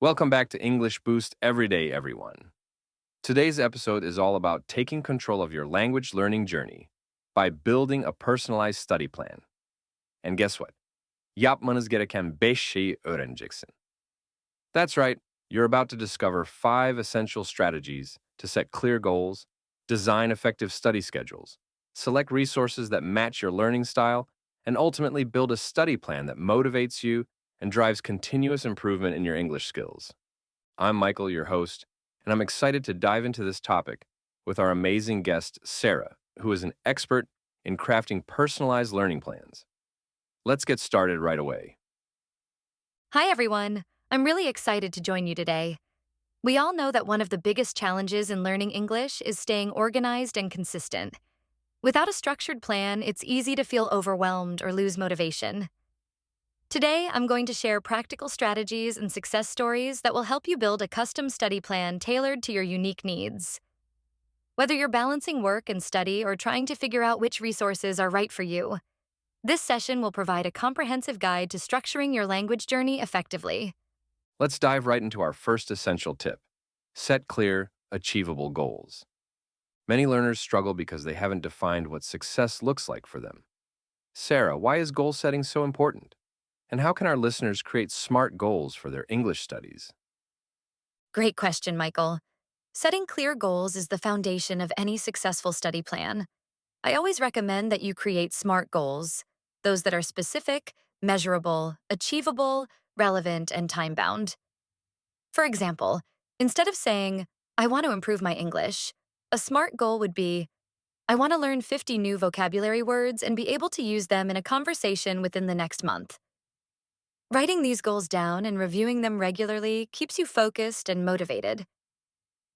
Welcome back to English Boost Everyday, everyone. Today's episode is all about taking control of your language learning journey by building a personalized study plan. And guess what? Yapmanız gereken 5 şeyi öğreneceksin. That's right, you're about to discover 5 essential strategies to set clear goals, design effective study schedules, select resources that match your learning style, and ultimately build a study plan that motivates you and drives continuous improvement in your English skills. I'm Michael, your host, and I'm excited to dive into this topic with our amazing guest, Sarah, who is an expert in crafting personalized learning plans. Let's get started right away. Hi, everyone. I'm really excited to join you today. We all know that one of the biggest challenges in learning English is staying organized and consistent. Without a structured plan, it's easy to feel overwhelmed or lose motivation. Today, I'm going to share practical strategies and success stories that will help you build a custom study plan tailored to your unique needs. Whether you're balancing work and study or trying to figure out which resources are right for you, this session will provide a comprehensive guide to structuring your language journey effectively. Let's dive right into our first essential tip. Set clear, achievable goals. Many learners struggle because they haven't defined what success looks like for them. Sarah, why is goal setting so important? And how can our listeners create smart goals for their English studies? Great question, Michael. Setting clear goals is the foundation of any successful study plan. I always recommend that you create SMART goals, those that are specific, measurable, achievable, relevant, and time-bound. For example, instead of saying, I want to improve my English, a SMART goal would be, I want to learn 50 new vocabulary words and be able to use them in a conversation within the next month. Writing these goals down and reviewing them regularly keeps you focused and motivated.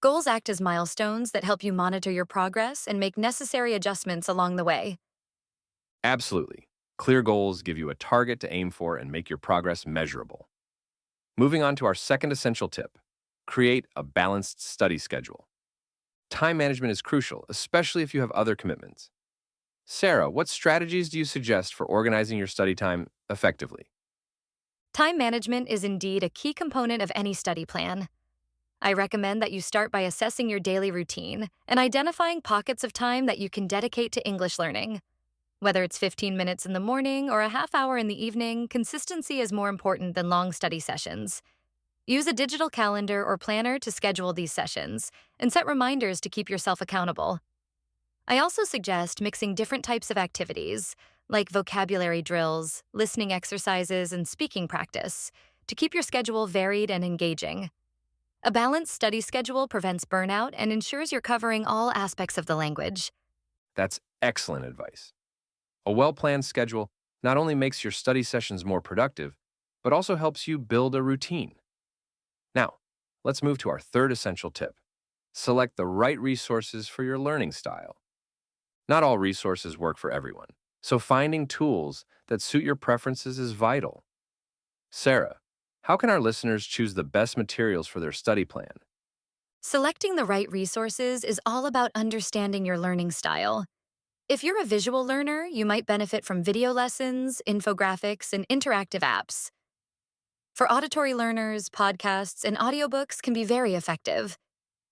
Goals act as milestones that help you monitor your progress and make necessary adjustments along the way. Absolutely. Clear goals give you a target to aim for and make your progress measurable. Moving on to our second essential tip, create a balanced study schedule. Time management is crucial, especially if you have other commitments. Sarah, what strategies do you suggest for organizing your study time effectively? Time management is indeed a key component of any study plan. I recommend that you start by assessing your daily routine and identifying pockets of time that you can dedicate to English learning. Whether it's 15 minutes in the morning or a half hour in the evening, consistency is more important than long study sessions. Use a digital calendar or planner to schedule these sessions and set reminders to keep yourself accountable. I also suggest mixing different types of activities, like vocabulary drills, listening exercises, and speaking practice, to keep your schedule varied and engaging. A balanced study schedule prevents burnout and ensures you're covering all aspects of the language. That's excellent advice. A well-planned schedule not only makes your study sessions more productive, but also helps you build a routine. Now, let's move to our third essential tip. Select the right resources for your learning style. Not all resources work for everyone, so finding tools that suit your preferences is vital. Sarah, how can our listeners choose the best materials for their study plan? Selecting the right resources is all about understanding your learning style. If you're a visual learner, you might benefit from video lessons, infographics, and interactive apps. For auditory learners, podcasts and audiobooks can be very effective.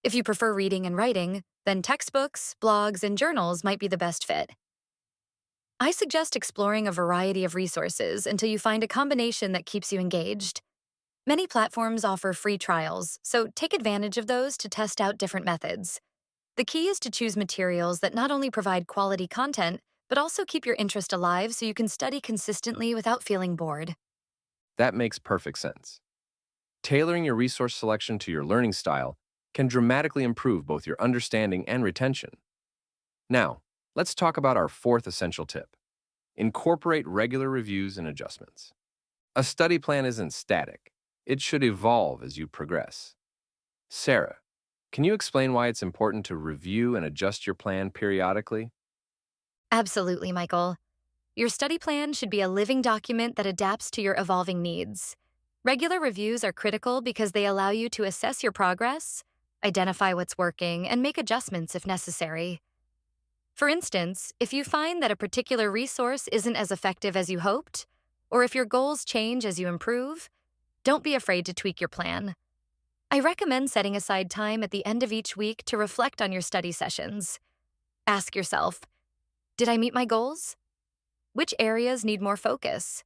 If you prefer reading and writing, then textbooks, blogs, and journals might be the best fit. I suggest exploring a variety of resources until you find a combination that keeps you engaged. Many platforms offer free trials, so take advantage of those to test out different methods. The key is to choose materials that not only provide quality content, but also keep your interest alive so you can study consistently without feeling bored. That makes perfect sense. Tailoring your resource selection to your learning style can dramatically improve both your understanding and retention. Now, let's talk about our fourth essential tip. Incorporate regular reviews and adjustments. A study plan isn't static. It should evolve as you progress. Sarah, can you explain why it's important to review and adjust your plan periodically? Absolutely, Michael. Your study plan should be a living document that adapts to your evolving needs. Regular reviews are critical because they allow you to assess your progress, identify what's working, and make adjustments if necessary. For instance, if you find that a particular resource isn't as effective as you hoped, or if your goals change as you improve, don't be afraid to tweak your plan. I recommend setting aside time at the end of each week to reflect on your study sessions. Ask yourself, did I meet my goals? Which areas need more focus?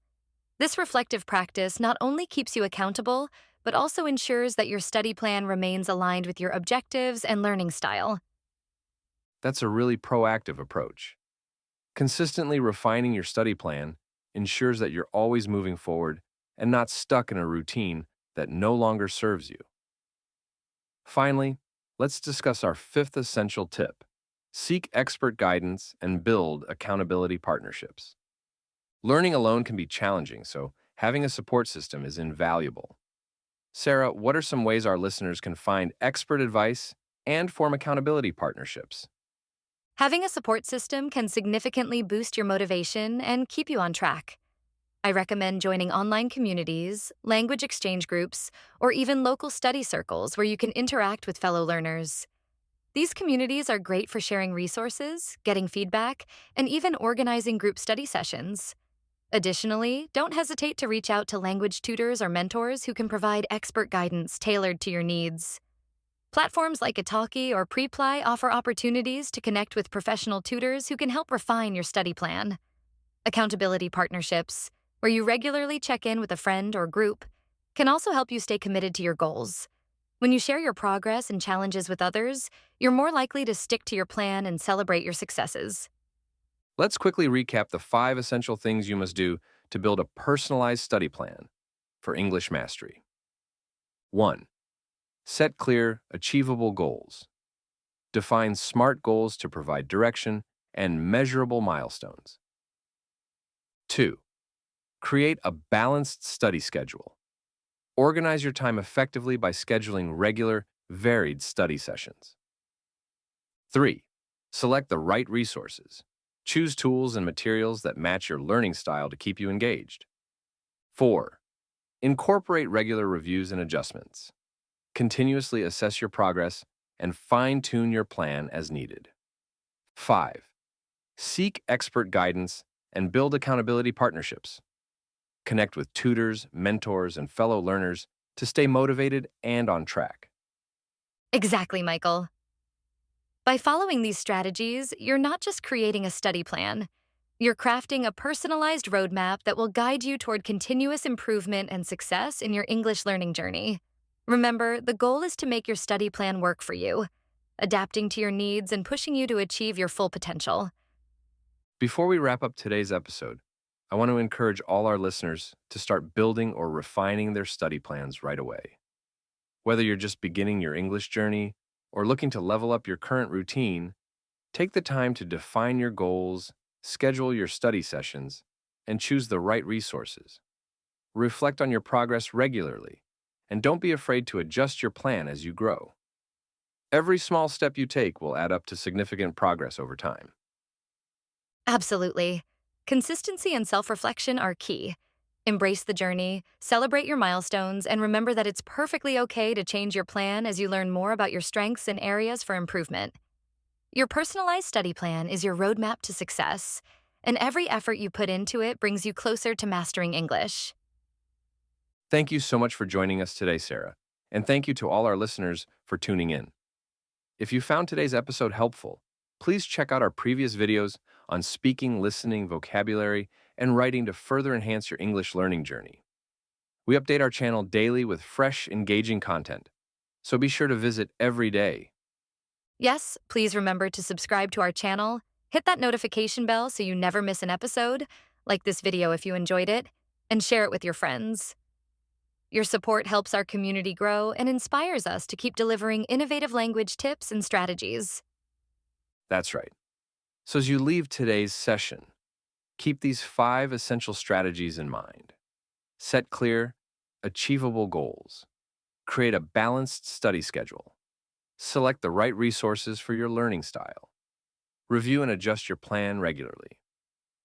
This reflective practice not only keeps you accountable, but also ensures that your study plan remains aligned with your objectives and learning style. That's a really proactive approach. Consistently refining your study plan ensures that you're always moving forward and not stuck in a routine that no longer serves you. Finally, let's discuss our fifth essential tip: seek expert guidance and build accountability partnerships. Learning alone can be challenging, so having a support system is invaluable. Sarah, what are some ways our listeners can find expert advice and form accountability partnerships? Having a support system can significantly boost your motivation and keep you on track. I recommend joining online communities, language exchange groups, or even local study circles where you can interact with fellow learners. These communities are great for sharing resources, getting feedback, and even organizing group study sessions. Additionally, don't hesitate to reach out to language tutors or mentors who can provide expert guidance tailored to your needs. Platforms like Italki or Preply offer opportunities to connect with professional tutors who can help refine your study plan. Accountability partnerships, where you regularly check in with a friend or group, can also help you stay committed to your goals. When you share your progress and challenges with others, you're more likely to stick to your plan and celebrate your successes. Let's quickly recap the 5 essential things you must do to build a personalized study plan for English mastery. 1. Set clear, achievable goals. Define SMART goals to provide direction and measurable milestones. 2. Create a balanced study schedule. Organize your time effectively by scheduling regular, varied study sessions. 3. Select the right resources. Choose tools and materials that match your learning style to keep you engaged. 4. Incorporate regular reviews and adjustments. Continuously assess your progress and fine-tune your plan as needed. 5. Seek expert guidance and build accountability partnerships. Connect with tutors, mentors, and fellow learners to stay motivated and on track. Exactly, Michael. By following these strategies, you're not just creating a study plan. You're crafting a personalized roadmap that will guide you toward continuous improvement and success in your English learning journey. Remember, the goal is to make your study plan work for you, adapting to your needs and pushing you to achieve your full potential. Before we wrap up today's episode, I want to encourage all our listeners to start building or refining their study plans right away. Whether you're just beginning your English journey or looking to level up your current routine, take the time to define your goals, schedule your study sessions, and choose the right resources. Reflect on your progress regularly, and don't be afraid to adjust your plan as you grow. Every small step you take will add up to significant progress over time. Absolutely. Consistency and self-reflection are key. Embrace the journey, celebrate your milestones, and remember that it's perfectly okay to change your plan as you learn more about your strengths and areas for improvement. Your personalized study plan is your roadmap to success, and every effort you put into it brings you closer to mastering English. Thank you so much for joining us today, Sarah, and thank you to all our listeners for tuning in. If you found today's episode helpful, please check out our previous videos on speaking, listening, vocabulary, and writing to further enhance your English learning journey. We update our channel daily with fresh, engaging content, so be sure to visit every day. Yes, please remember to subscribe to our channel, hit that notification bell so you never miss an episode, like this video if you enjoyed it, and share it with your friends. Your support helps our community grow and inspires us to keep delivering innovative language tips and strategies. That's right. So as you leave today's session, keep these 5 essential strategies in mind. Set clear, achievable goals. Create a balanced study schedule. Select the right resources for your learning style. Review and adjust your plan regularly.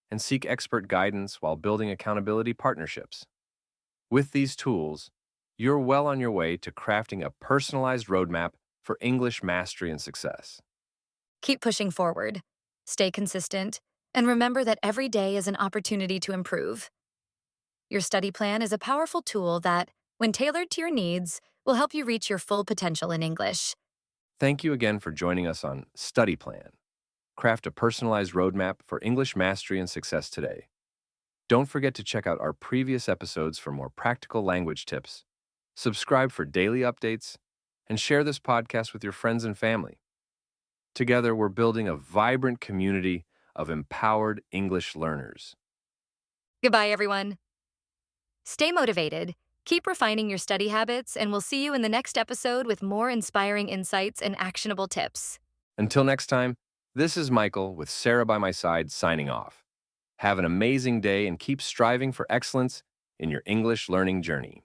And seek expert guidance while building accountability partnerships. With these tools, you're well on your way to crafting a personalized roadmap for English mastery and success. Keep pushing forward, stay consistent, and remember that every day is an opportunity to improve. Your study plan is a powerful tool that, when tailored to your needs, will help you reach your full potential in English. Thank you again for joining us on Study Plan. Craft a personalized roadmap for English mastery and success today. Don't forget to check out our previous episodes for more practical language tips. Subscribe for daily updates and share this podcast with your friends and family. Together, we're building a vibrant community of empowered English learners. Goodbye, everyone. Stay motivated, keep refining your study habits, and we'll see you in the next episode with more inspiring insights and actionable tips. Until next time, this is Michael with Sarah by my side signing off. Have an amazing day and keep striving for excellence in your English learning journey.